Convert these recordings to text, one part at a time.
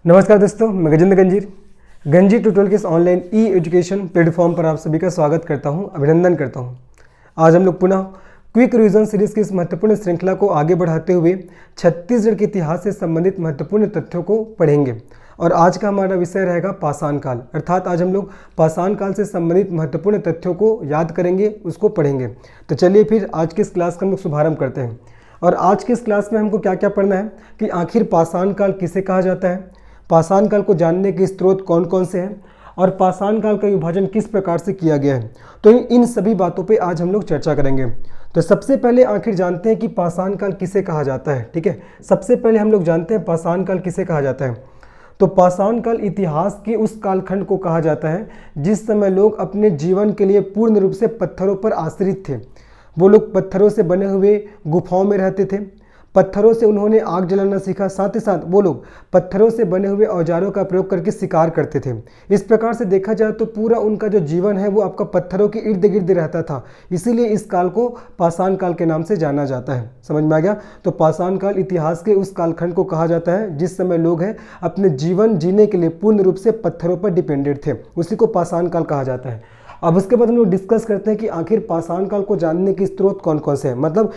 नमस्कार दोस्तों, मैं गजेंद्र गंजीर गंजीर ट्यूटोरियल के इस ऑनलाइन ई एजुकेशन प्लेटफॉर्म पर आप सभी का स्वागत करता हूं, अभिनंदन करता हूं। आज हम लोग पुनः क्विक रिवीजन सीरीज की इस महत्वपूर्ण श्रृंखला को आगे बढ़ाते हुए छत्तीसगढ़ के इतिहास से संबंधित महत्वपूर्ण तथ्यों को पढ़ेंगे। और आज का हमारा विषय रहेगा पाषाण काल, अर्थात आज हम लोग पाषाण काल से संबंधित महत्वपूर्ण तथ्यों को याद करेंगे, उसको पढ़ेंगे। तो चलिए फिर आज की इस क्लास का हम लोग शुभारंभ करते हैं। और आज की इस क्लास में हमको क्या क्या पढ़ना है कि आखिर पाषाण काल किसे कहा जाता है, पाषाण काल को जानने के स्रोत कौन कौन से हैं और पाषाण काल का विभाजन किस प्रकार से किया गया है। तो इन सभी बातों पे आज हम लोग चर्चा करेंगे। तो सबसे पहले आखिर जानते हैं कि पाषाण काल किसे कहा जाता है। ठीक है, सबसे पहले हम लोग जानते हैं पाषाण काल किसे कहा जाता है। तो पाषाण काल इतिहास के उस कालखंड को कहा जाता है जिस समय लोग अपने जीवन के लिए पूर्ण रूप से पत्थरों पर आश्रित थे। वो लोग पत्थरों से बने हुए गुफाओं में रहते थे, पत्थरों से उन्होंने आग जलाना सीखा, साथ ही साथ वो लोग पत्थरों से बने हुए औजारों का प्रयोग करके शिकार करते थे। इस प्रकार से देखा जाए तो पूरा उनका जो जीवन है वो आपका पत्थरों के इर्द गिर्द रहता था, इसीलिए इस काल को पाषाण काल के नाम से जाना जाता है। समझ में आ गया? तो पाषाण काल इतिहास के उस कालखंड को कहा जाता है जिस समय लोग हैं अपने जीवन जीने के लिए पूर्ण रूप से पत्थरों पर डिपेंडेंट थे, उसी को पाषाण काल कहा जाता है। अब उसके बाद हम लोग डिस्कस करते हैं कि आखिर पाषाण काल को जानने के स्रोत कौन कौन से हैं, मतलब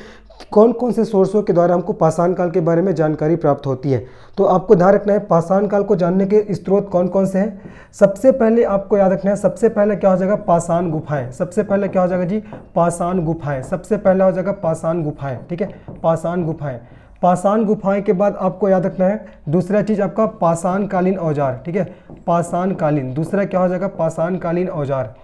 कौन कौन से सोर्सों के द्वारा हमको पाषाण काल के बारे में जानकारी प्राप्त होती है। तो आपको ध्यान रखना है पाषाण काल को जानने के स्रोत कौन कौन से हैं। सबसे पहले आपको याद रखना है, सबसे पहले क्या हो जाएगा, पाषाण गुफाएं। सबसे पहले क्या हो जाएगा जी, पाषाण गुफाएं। सबसे पहले हो जाएगा पाषाण गुफाएं। ठीक है, पाषाण गुफाएं। पाषाण गुफाएं के बाद आपको याद रखना है दूसरा चीज आपका पाषाण कालीन औजार। ठीक है, पाषाण कालीन। दूसरा क्या हो जाएगा, पाषाण कालीन औजार,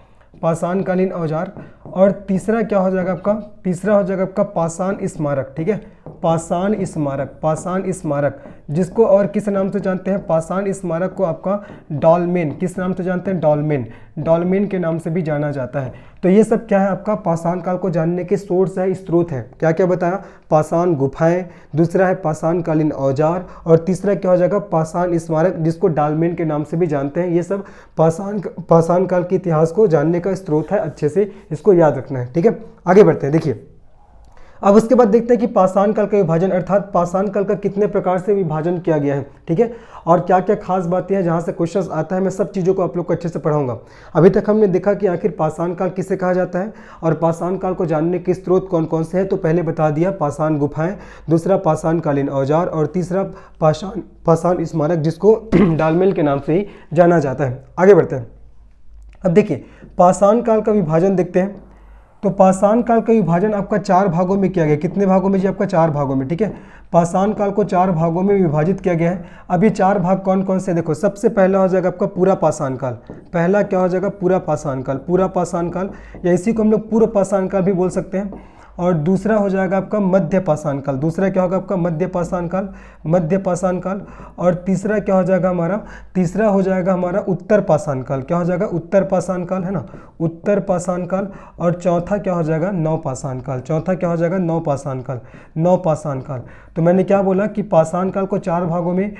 पाषाण कालीन औजार। और तीसरा क्या हो जाएगा आपका, तीसरा हो जाएगा आपका पाषाण स्मारक। ठीक है, पाषाण स्मारक, पाषाण स्मारक, जिसको और किस नाम से जानते हैं, पाषाण स्मारक को आपका डॉलमेन, किस नाम से जानते हैं, डॉलमेन, डॉलमेन के नाम से भी जाना जाता है। तो ये सब क्या है आपका पाषाण काल को जानने के सोर्स है, स्रोत है। क्या क्या बताया, पाषाण गुफाएं, दूसरा है पाषाण कालीन औजार, और तीसरा क्या हो जाएगा, पाषाण स्मारक, जिसको डॉलमेन के नाम से भी जानते हैं। ये सब पाषाण काल के इतिहास को जानने का स्रोत है, अच्छे से इसको याद रखना है। ठीक है, आगे बढ़ते हैं। देखिए अब उसके बाद देखते हैं कि पाषाण काल का विभाजन, अर्थात पाषाण काल का कितने प्रकार से विभाजन किया गया है। ठीक है, और क्या क्या खास बातें हैं जहां से क्वेश्चंस आता है, मैं सब चीज़ों को आप लोग को अच्छे से पढ़ाऊंगा। अभी तक हमने देखा कि आखिर पाषाण काल किसे कहा जाता है और पाषाण काल को जानने के स्रोत कौन कौन से हैं। तो पहले बता दिया पाषाण गुफाएं, दूसरा पाषाण कालीन औजार, और तीसरा पाषाण स्मारक, जिसको डॉलमेन के नाम से ही जाना जाता है। आगे बढ़ते हैं। अब देखिए पाषाण काल का विभाजन देखते हैं। तो पाषाण काल का विभाजन आपका 4 भागों में किया गया। कितने भागों में जी, आपका 4 भागों में। ठीक है, पाषाण काल को 4 भागों में विभाजित किया गया है। अब ये 4 भाग कौन कौन से, देखो सबसे पहला हो जाएगा आपका पूरा पाषाण काल। पहला क्या हो जाएगा, पूरा पाषाण काल, पूरा पाषाण काल, या इसी को हम लोग पूर्व पाषाण काल भी बोल सकते हैं। और दूसरा हो जाएगा आपका मध्य पाषाण काल, दूसरा क्या होगा आपका मध्य पाषाण काल, मध्य पाषाण काल। और तीसरा क्या हो जाएगा हमारा, तीसरा हो जाएगा हमारा उत्तर पाषाण काल। क्या हो जाएगा, उत्तर पाषाण काल, है ना, उत्तर पाषाण काल। और चौथा क्या हो जाएगा, नव पाषाण काल, चौथा क्या हो जाएगा, नव पाषाण काल, नव पाषाण काल। तो मैंने क्या बोला कि पाषाण काल को 4 भागों में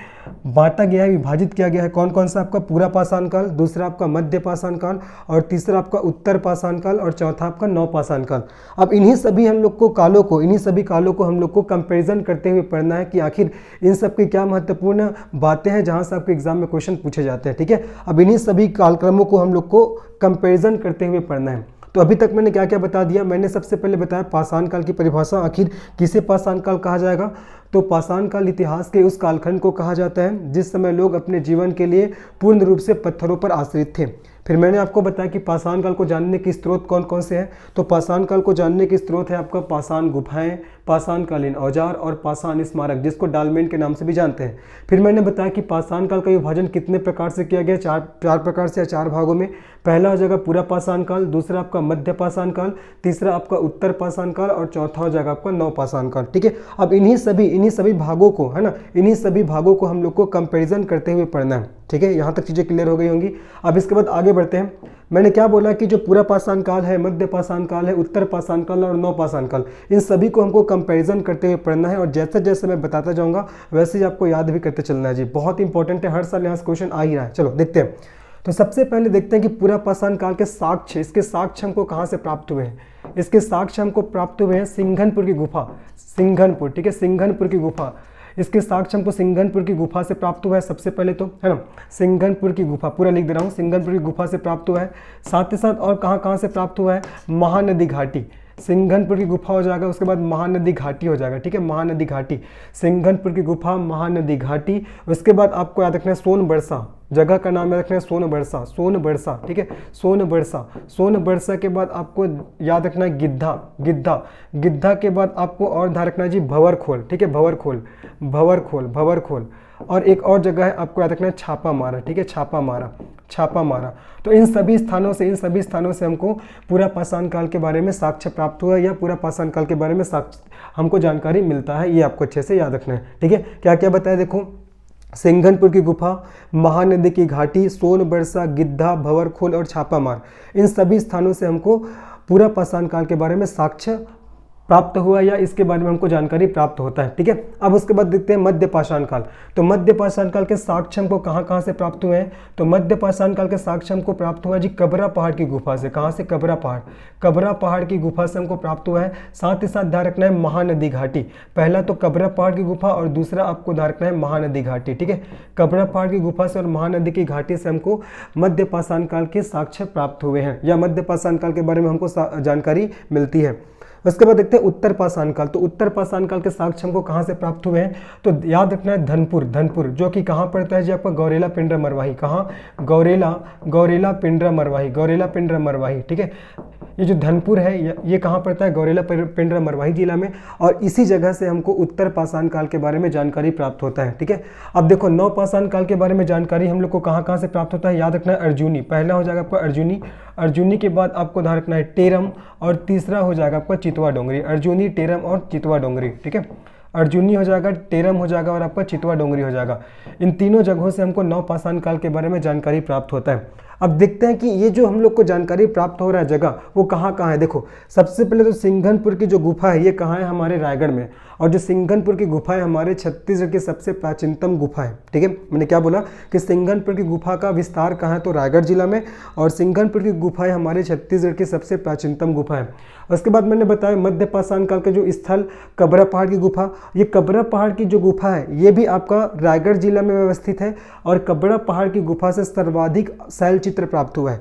बांटा गया है, विभाजित किया गया है। कौन कौन सा, आपका पूरा पाषाण काल, दूसरा आपका मध्य पाषाण काल, और तीसरा आपका उत्तर पाषाण काल, और चौथा आपका नव पाषाण काल। अब इन्हीं सभी हम लोग को कालों को, इन्हीं सभी कालों को हम लोग को कंपैरिजन करते हुए पढ़ना है कि आखिर इन सब की क्या महत्वपूर्ण बातें हैं जहां से आपके एग्जाम में क्वेश्चन पूछे जाते हैं। ठीक है, अब इन्हीं सभी कालक्रमों को हम लोग को कंपैरिजन करते हुए पढ़ना है। तो अभी तक मैंने क्या क्या बता दिया, मैंने सबसे पहले बताया पाषाण काल की परिभाषा, आखिर किसे पाषाण काल कहा जाएगा। तो पाषाण काल इतिहास के उस कालखंड को कहा जाता है जिस समय लोग अपने जीवन के लिए पूर्ण रूप से पत्थरों पर आश्रित थे। फिर मैंने आपको बताया कि पाषाण काल को जानने के स्रोत कौन कौन से हैं। तो पाषाण काल को जानने के स्रोत है आपका पाषाण गुफाएं, पाषाण कालीन औजार, और पाषाण स्मारक, जिसको डॉलमेन के नाम से भी जानते हैं। फिर मैंने बताया कि पाषाण काल का विभाजन कितने प्रकार से किया गया, चार प्रकार से, 4 भागों में। पहला हो जाएगा पूरा पाषाण काल, दूसरा आपका मध्य पाषाण काल, तीसरा आपका उत्तर पाषाण काल, और चौथा हो जाएगा आपका नव पाषाण काल। ठीक है, अब इन्हीं सभी भागों को, है ना, इन्हीं सभी भागों को हम लोग को कंपैरिजन करते हुए पढ़ना है। ठीक है, यहाँ तक चीज़ें क्लियर हो गई होंगी। अब इसके बाद आगे बढ़ते हैं। मैंने क्या बोला कि जो पूरा पाषाण काल है, मध्य पाषाण काल है, उत्तर पाषाण काल और नव पाषाण काल, इन सभी को हमको कंपैरिजन करते हुए पढ़ना है। और जैसे जैसे मैं बताता जाऊँगा वैसे ही आपको याद भी करते चलना है जी, बहुत इंपॉर्टेंट है, हर साल यहाँ से क्वेश्चन आ ही रहा है। चलो देखते हैं। तो सबसे पहले देखते हैं कि पूरा पाषाण काल के साक्ष्य, इसके साक्ष्य हमको कहाँ से प्राप्त हुए हैं। इसके साक्ष्य हमको प्राप्त हुए हैं सिंघनपुर की गुफा, सिंघनपुर। ठीक है, सिंघनपुर की गुफा, इसके साक्ष्य हमको सिंघनपुर की गुफा से प्राप्त हुआ है सबसे पहले तो, है ना। सिंघनपुर की गुफा पूरा लिख दे रहा हूँ, सिंघनपुर की गुफा से प्राप्त हुआ है। साथ ही साथ और कहाँ कहाँ से प्राप्त हुआ है, महानदी घाटी, सिंघनपुर की गुफा हो जाएगा, उसके बाद महानदी घाटी हो जाएगा, ठीक है। महानदी घाटी, सिंघनपुर की गुफा, महानदी घाटी। उसके बाद आपको याद रखना है सोनबरसा, जगह का नाम याद रखना है सोनबरसा, सोनबरसा, ठीक है, सोनबरसा। सोनबरसा के बाद आपको याद रखना है गिद्धा, गिद्धा, गिद्धा के बाद आपको और ध्यान रखना है जी भंवरखोल, ठीक है, भंवरखोल, भंवरखोल, भंवरखोल। और एक और जगह है आपको याद रखना है छापा मारा, ठीक है, छापा मारा, छापा मारा। तो इन सभी स्थानों से हमको पूरा पाषाण काल के बारे में साक्ष्य प्राप्त हुआ, या पूरा पाषाण काल के बारे में साक्ष्य हमको जानकारी मिलता है, ये आपको अच्छे से याद रखना है, ठीक है। क्या क्या बताया देखो, सिंघनपुर की गुफा, महानदी की घाटी, सोनबरसा, गिद्धा, भंवरखोल और छापामार, इन सभी स्थानों से हमको पूरा पाषाण काल के बारे में साक्ष्य प्राप्त हुआ, या इसके बारे में हमको जानकारी प्राप्त होता है, ठीक है। अब उसके बाद देखते हैं मध्य पाषाण काल। तो मध्य पाषाण काल के साक्ष्य हमको कहाँ कहाँ से प्राप्त हुए हैं, तो मध्य पाषाण काल के साक्ष्य हमको प्राप्त हुआ जी कबरा पहाड़ की गुफा से। कहाँ से, कबरा पहाड़, कबरा पहाड़ की गुफा से हमको प्राप्त हुआ है। साथ ही साथ ध्यान रखना है महानदी घाटी, पहला तो कबरा पहाड़ की गुफा और दूसरा आपको ध्यान रखना है महानदी घाटी, ठीक है। कबरा पहाड़ की गुफा से और महानदी की घाटी से हमको मध्य पाषाण काल के साक्ष्य प्राप्त हुए हैं, या मध्य पाषाण काल के बारे में हमको जानकारी मिलती है। उसके बाद देखते हैं उत्तर पाषाण काल। तो उत्तर पाषाण काल के साक्ष्य हमको कहाँ से प्राप्त हुए हैं, तो याद रखना है धनपुर, धनपुर जो कि कहाँ पड़ता है जी आपका गौरेला पिंडरा मरवाही, कहाँ, गौरेला पिंडरा मरवाही, गौरेला पिंडरा मरवाही, ठीक है। ये जो धनपुर है ये कहाँ पड़ता है, गौरेला पिंडरा मरवाही जिला में, और इसी जगह से हमको उत्तर पाषाण काल के बारे में जानकारी प्राप्त होता है, ठीक है। अब देखो नव पाषाण काल के बारे में जानकारी हम लोग को कहाँ कहाँ से प्राप्त होता है, याद रखना है अर्जुनी, पहला हो जाएगा आपका अर्जुनी, अर्जुनी के बाद आपको ध्यान रखना है टेरम, और तीसरा हो जाएगा आपका चितवा डोंगरी, अर्जुनी, टेरम और चितवा डोंगरी, ठीक है। अर्जुनी हो जाएगा, टेरम हो जाएगा और आपका चितवा डोंगरी हो जाएगा। इन तीनों जगहों से हमको नव पाषाण काल के बारे में जानकारी प्राप्त होता है। अब देखते हैं कि ये जो हम लोग को जानकारी प्राप्त हो रहा है जगह, वो कहाँ कहाँ है। देखो सबसे पहले तो सिंघनपुर की जो गुफा है ये कहाँ है, हमारे रायगढ़ में, और जो सिंघनपुर की गुफा है हमारे छत्तीसगढ़ की सबसे प्राचीनतम गुफा है, ठीक है। मैंने क्या बोला कि सिंघनपुर की गुफा का विस्तार कहाँ है, तो रायगढ़ जिला में, और सिंघनपुर की गुफा है हमारे छत्तीसगढ़ की सबसे प्राचीनतम गुफा है। उसके बाद मैंने बताया मध्य पाषाण काल का जो स्थल कबरा पहाड़ की गुफा, ये कबरा पहाड़ की जो गुफा है ये भी आपका रायगढ़ जिला में व्यवस्थित है, और कबरा पहाड़ की गुफा से सर्वाधिक शैल चित्र प्राप्त हुआ है।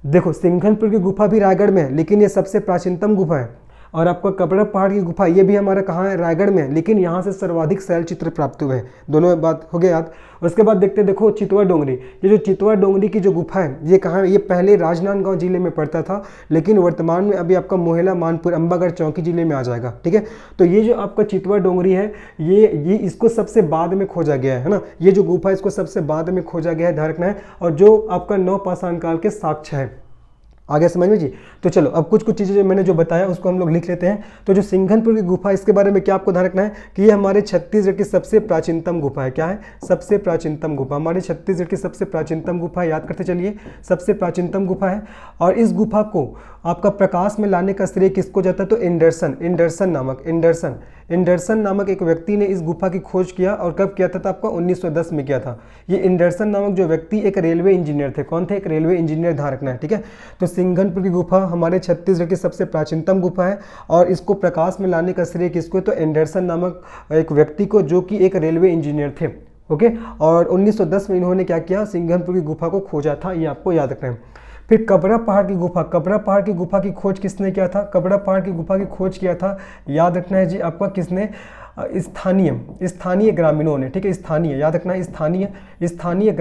देखो सिंघनपुर की गुफा भी रायगढ़ में है, लेकिन ये सबसे प्राचीनतम गुफा है, और आपका कबरा पहाड़ की गुफा ये भी हमारा कहाँ है, रायगढ़ में, लेकिन यहाँ से सर्वाधिक शैल चित्र प्राप्त हुए हैं। दोनों बात हो गया याद। उसके बाद देखते देखो चितवा डोंगरी, ये जो चितवा डोंगरी की जो गुफा है ये कहाँ है, ये पहले राजनांदगांव जिले में पड़ता था, लेकिन वर्तमान में अभी आपका मोहला मानपुर अंबागढ़ चौकी जिले में आ जाएगा, ठीक है। तो ये जो आपका चितवा डोंगरी है ये इसको सबसे बाद में खोजा गया है ना, ये जो गुफा है इसको सबसे बाद में खोजा गया है, ध्यान रखना है, और जो आपका नव पाषाण काल के साक्ष्य है। आगे समझ में जी। तो चलो अब कुछ चीज़ें जो मैंने जो बताया उसको हम लोग लिख लेते हैं। तो जो सिंघनपुर की गुफा इसके बारे में क्या आपको ध्यान रखना है कि ये हमारे छत्तीसगढ़ की सबसे प्राचीनतम गुफा है। क्या है, सबसे प्राचीनतम गुफा, हमारे छत्तीसगढ़ की सबसे प्राचीनतम गुफा है, याद करते चलिए, सबसे प्राचीनतम गुफा है। और इस गुफा को आपका प्रकाश में लाने का श्रेय किसको जाता है, तो एंडरसन नामक एक व्यक्ति ने इस गुफा की खोज किया, और कब किया था आपका 1910 में किया था। ये एंडरसन नामक जो व्यक्ति एक रेलवे इंजीनियर थे, कौन थे, एक रेलवे इंजीनियर, ध्यान रखना है, ठीक है। तो सिंघनपुर की गुफा हमारे छत्तीसगढ़ की सबसे प्राचीनतम गुफा है, और इसको प्रकाश में लाने का श्रेय किसको, तो एंडरसन नामक एक व्यक्ति को, जो कि एक रेलवे इंजीनियर थे, ओके। और 1910 में इन्होंने क्या किया, सिंघनपुर की गुफा को खोजा था, ये आपको याद रखना है। फिर कबरा पहाड़ की गुफा, कबरा पहाड़ की गुफा की खोज किसने किया था, कबरा पहाड़ की गुफा की खोज किया था, याद रखना है जी आपका, किसने, स्थानीय ग्रामीणों ने, ठीक है, स्थानीय, याद रखना है, स्थानीय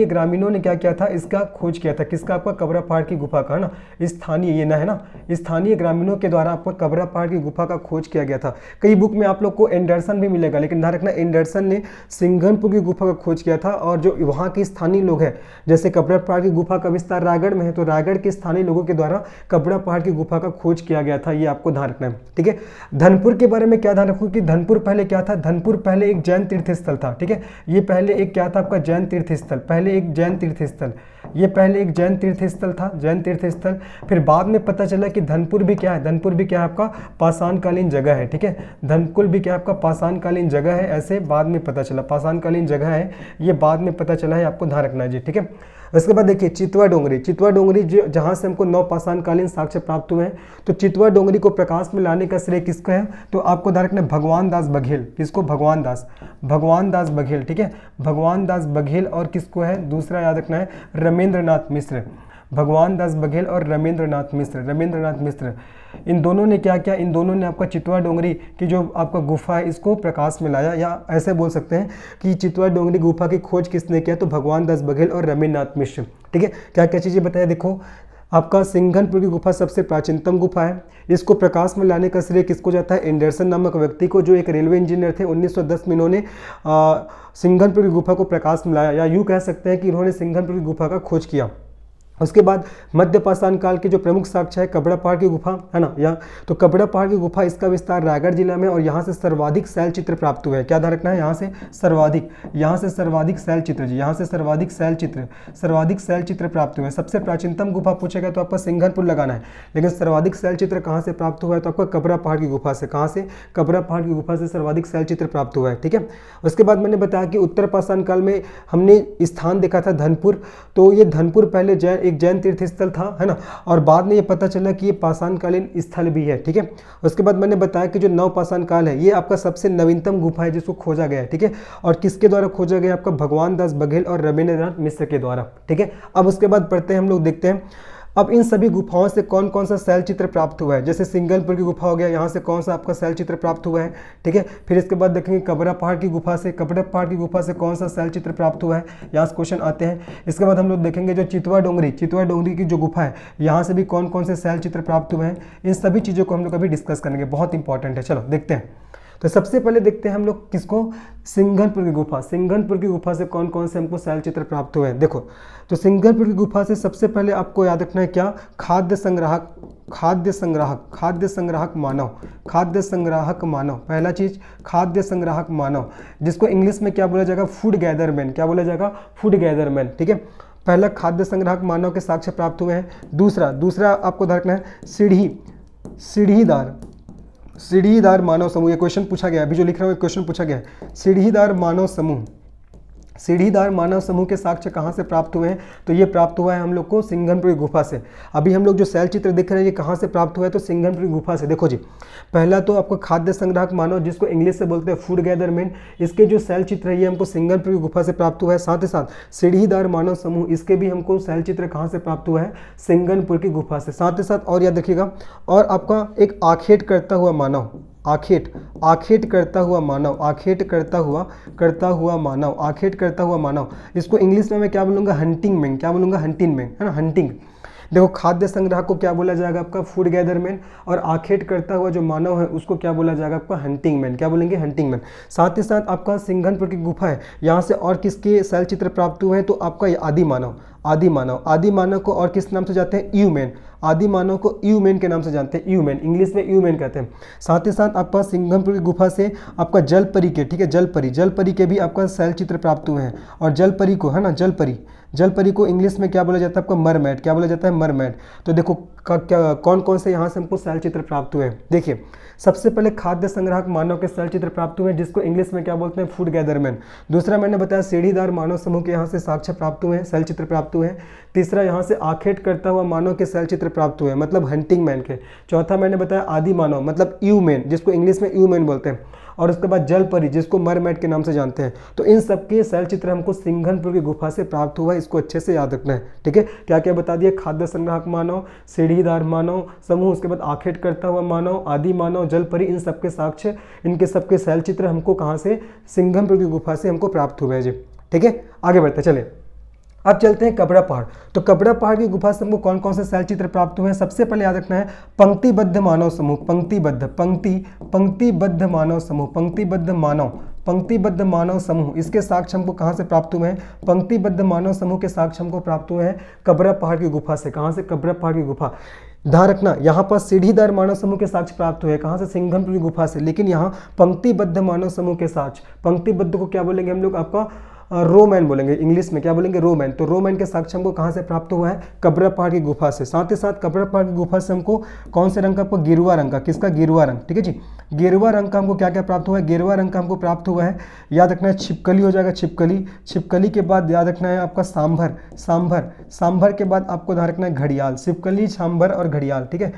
ग्रामीणों ने क्या किया था, इसका खोज किया था, किसका, आपका कबरा पहाड़ की गुफा का, है ना, स्थानीय, ये ना है ना, स्थानीय ग्रामीणों के द्वारा आपको कबरा पहाड़ की गुफा का खोज किया गया था। कई बुक में आप लोग को एंडरसन भी मिलेगा, लेकिन ध्यान रखना एंडरसन ने सिंघनपुर की गुफा का खोज किया था, और जो वहाँ के स्थानीय लोग हैं, जैसे कबरा पहाड़ की गुफा का विस्तार रायगढ़ में है, तो रायगढ़ के स्थानीय लोगों के द्वारा कबरा पहाड़ की गुफा का खोज किया गया था, ये आपको ध्यान रखना है, ठीक है। धनपुर के बारे में क्या ध्यान रखो कि धनपुर पहले क्या था, धनपुर पहले एक जैन तीर्थ स्थल था, ठीक है। ये पहले एक क्या था आपका, जैन तीर्थ स्थल, पहले एक जैन तीर्थ स्थल, ये पहले एक जैन तीर्थ स्थल था, जैन तीर्थ स्थल। फिर बाद में पता चला कि धनपुर भी क्या है, धनपुर भी क्या है आपका पाषाणकालीन जगह है, ठीक है। धनपुर भी क्या आपका पाषाणकालीन जगह है, ऐसे बाद में पता चला, पाषाणकालीन जगह है, ये बाद में पता चला है, आपको ध्यान रखना है जी, ठीक है। उसके बाद देखिए चितवा डोंगरी, चितवा डोंगरी जो जहाँ से हमको नवपाषाणकालीन साक्ष्य प्राप्त हुए हैं, तो चितवा डोंगरी को प्रकाश में लाने का श्रेय किसका है, तो आपको ध्यान रखना भगवान दास बघेल, किसको, भगवान दास बघेल, ठीक है, भगवान दास बघेल, और किसको है दूसरा याद रखना है रमेंद्रनाथ मिश्र, भगवान दास बघेल और रमेंद्रनाथ मिश्र, इन दोनों ने क्या किया, इन दोनों ने आपका चितवा डोंगरी की जो आपका गुफा है इसको प्रकाश में लाया, या ऐसे बोल सकते हैं कि चितवा डोंगरी गुफा की खोज किसने किया, तो भगवान दास बघेल और रमेंद्रनाथ मिश्र, ठीक है। क्या क्या चीज़ें बताया, देखो आपका सिंघनपुर की गुफा सबसे प्राचीनतम गुफा है, इसको प्रकाश में लाने का श्रेय किसको जाता है, एंडरसन नामक व्यक्ति को, जो एक रेलवे इंजीनियर थे। 1910 में इन्होंने सिंघनपुर की गुफा को प्रकाश में लाया, या यूँ कह सकते हैं कि इन्होंने सिंघनपुर की गुफा का खोज किया। उसके बाद मध्य पाषाण काल के जो प्रमुख साक्ष्य है कबड़ा पहाड़ की गुफा है ना, यहाँ तो कबड़ा पहाड़ की गुफा, इसका विस्तार रायगढ़ जिला में, और यहाँ से सर्वाधिक शैल चित्र प्राप्त हुए हैं। क्या ध्यान रखना है, यहाँ से सर्वाधिक शैल चित्र जी, यहाँ से सर्वाधिक शैल चित्र प्राप्त हुए हैं। सबसे प्राचीनतम गुफा पूछेगा तो आपका सिंघनपुर लगाना है, लेकिन सर्वाधिक शैल चित्र कहाँ से प्राप्त हुआ है, तो आपका कबड़ा पहाड़ की गुफा से, कहाँ से, कबड़ा पहाड़ की गुफा से सर्वाधिक शैल चित्र प्राप्त हुआ है, ठीक है। उसके बाद मैंने बताया कि उत्तर पाषाण काल में हमने स्थान देखा था धनपुर, तो ये धनपुर पहले एक जैन तीर्थ स्थल था, है ना, और बाद में ये पता चला कि ये पाषाणकालीन स्थल भी है, ठीक है। उसके बाद मैंने बताया कि जो नवपाषाण काल है ये आपका सबसे नवीनतम गुफा है जिसको खोजा गया है, ठीक है, और किसके द्वारा खोजा गया, आपका भगवान दास बघेल और रमेंद्रनाथ मिश्र के द्वारा, ठीक है। अब उसके बाद पढ़ते हैं हम लोग, देखते हैं अब इन सभी गुफाओं से कौन कौन सा शैल चित्र प्राप्त हुआ है। जैसे सिंघनपुर की गुफा हो गया, यहाँ से कौन सा आपका शैल चित्र प्राप्त हुआ है, ठीक है। फिर इसके बाद देखेंगे कबड़ा पहाड़ की गुफा से कौन सा शैल चित्र प्राप्त हुआ है, यहाँ से क्वेश्चन आते हैं। इसके बाद हम लोग देखेंगे जो चितवा डोंगरी की जो गुफा है, यहाँ से भी कौन कौन से शैल चित्र प्राप्त हुए हैं। इन सभी चीज़ों को हम लोग अभी डिस्कस करेंगे, बहुत इंपॉर्टेंट है। चलो देखते हैं। तो सबसे पहले देखते हैं हम लोग किसको, सिंघनपुर की गुफा से कौन कौन से हमको शैल चित्र प्राप्त हुए हैं। देखो तो सिंघनपुर की गुफा से सबसे पहले आपको याद रखना है क्या, खाद्य संग्राहक मानव, पहला चीज खाद्य संग्राहक मानव, जिसको इंग्लिश में क्या बोला जाएगा, फूड गैदरमैन, क्या बोला जाएगा, फूड गैदरमैन, ठीक है। पहला खाद्य संग्राहक मानव के साक्ष्य प्राप्त हुए हैं। दूसरा आपको ध्यान रखना है सीढ़ीदार मानव समूह, ये क्वेश्चन पूछा गया, अभी जो लिख रहा हूँ क्वेश्चन पूछा गया है। सीढ़ीदार मानव समूह के साक्ष्य कहाँ से प्राप्त हुए हैं, तो ये प्राप्त हुआ है हम लोग को सिंघनपुर की गुफा से। अभी हम लोग जो शैल चित्र दिख रहे हैं ये कहाँ से प्राप्त हुआ है, तो सिंघनपुर की गुफा से। देखो जी, पहला तो आपको खाद्य संग्राहक मानव, जिसको इंग्लिश से बोलते हैं फूड गैदरमैन, इसके जो शैल चित्र है ये हमको सिंघनपुर की गुफा से प्राप्त हुआ है। साथ ही साथ सीढ़ीदार मानव समूह, इसके भी हमको शैल चित्र कहाँ से प्राप्त हुआ है, सिंघनपुर की गुफा से। साथ ही साथ और याद रखिएगा, और आपका एक आखेट करता हुआ मानव, आखेट करता हुआ मानव, इसको इंग्लिश में मैं क्या बोलूँगा, हंटिंग मैन, है ना, हंटिंग। देखो खाद्य संग्रह को क्या बोला जाएगा, आपका फूड गैदरमैन, और आखेट करता हुआ जो मानव है उसको क्या बोला जाएगा, आपका हंटिंग मैन, क्या बोलेंगे, हंटिंग मैन। साथ ही साथ आपका सिंघनपुर की गुफा है, यहाँ से और किसके शैल चित्र प्राप्त हुए हैं, तो आपका ये आदि मानव को और किस नाम से जाते हैं, यूमैन, आदि मानव को यूमैन के नाम से जानते हैं, यूमैन, इंग्लिश में यूमैन कहते हैं। साथ ही साथ आपका सिंघनपुर की गुफा से आपका जलपरी के, ठीक है, जलपरी के भी आपका शैल चित्र प्राप्त हुए हैं। और जलपरी को, है ना, जलपरी को इंग्लिश में क्या बोला जाता है, आपका मरमैड, क्या बोला जाता है, मरमैड। तो देखो कौन कौन से यहाँ से हमको शैल चित्र प्राप्त हुए हैं। देखिए सबसे पहले खाद्य संग्राहक मानव के शैल चित्र प्राप्त हुए हैं, जिसको इंग्लिश में क्या बोलते हैं, फूड गैदरमैन। दूसरा मैंने बताया सीढ़ीदार मानव समूह के यहाँ से साक्ष्य प्राप्त हुए हैं, शैल चित्र प्राप्त हुए हैं। तीसरा यहाँ से आखेट करता हुआ मानव के शैल चित्र प्राप्त हुए हैं, मतलब हंटिंग मैन के। चौथा मैंने बताया आदि मानव, मतलब यूमैन, जिसको इंग्लिश में यूमैन बोलते हैं। और उसके बाद जलपरी, जिसको मरमैड के नाम से जानते हैं। तो इन सबके शैल चित्र हमको सिंघनपुर की गुफा से प्राप्त हुआ है, इसको अच्छे से याद रखना है, ठीक है। क्या क्या बता दिया, खाद्य संग्राहक मानव, सीढ़ीदार मानव समूह, उसके बाद आखेट करता हुआ मानव, आदि मानव, जलपरी, इन सबके साक्ष्य, इनके सबके शैल चित्र हमको कहाँ से, सिंघनपुर की गुफा से हमको प्राप्त हुए हैं जी, ठीक है। आगे बढ़ते चले, अब चलते हैं कबड़ा पहाड़। तो कबड़ा पहाड़ की गुफा से हमको कौन कौन से शैल चित्र प्राप्त हुए हैं। सबसे पहले याद रखना है पंक्तिबद्ध मानव समूह, पंक्तिबद्ध मानव समूह, इसके साक्ष्य हमको कहाँ से प्राप्त हुए हैं, पंक्तिबद्ध मानव समूह के साक्ष्य हमको प्राप्त हुए हैं कबड़ा पहाड़ की गुफा से। कहाँ से, कबड़ा पहाड़ की गुफा। ध्यान रखना यहाँ पर सीढ़ीदार मानव समूह के साक्ष्य प्राप्त हुए, कहाँ से, सिंघनपुर की गुफा से। लेकिन यहाँ पंक्तिबद्ध मानव समूह के साक्ष्य, पंक्तिबद्ध को क्या बोलेंगे हम लोग, आपका रोमैन बोलेंगे, इंग्लिश में क्या बोलेंगे, रोमैन। तो रोमैन के साक्ष्य हमको कहाँ से प्राप्त हुआ है, कबरा पहाड़ की गुफा से। साथ ही साथ कबरा पहाड़ की गुफा से हमको कौन से रंग का, आपको गेरुआ रंग का, किसका, गेरुआ रंग, ठीक है जी। गेरुआ रंग का हमको क्या क्या प्राप्त हुआ है, गेरुआ रंग का हमको प्राप्त हुआ है, याद रखना है छिपकली हो जाएगा, छिपकली। छिपकली के बाद याद रखना है आपका सांभर, सांभर। सांभर के बाद आपको ध्यान रखना है घड़ियाल, छिपकली, सांभर और घड़ियाल, ठीक है।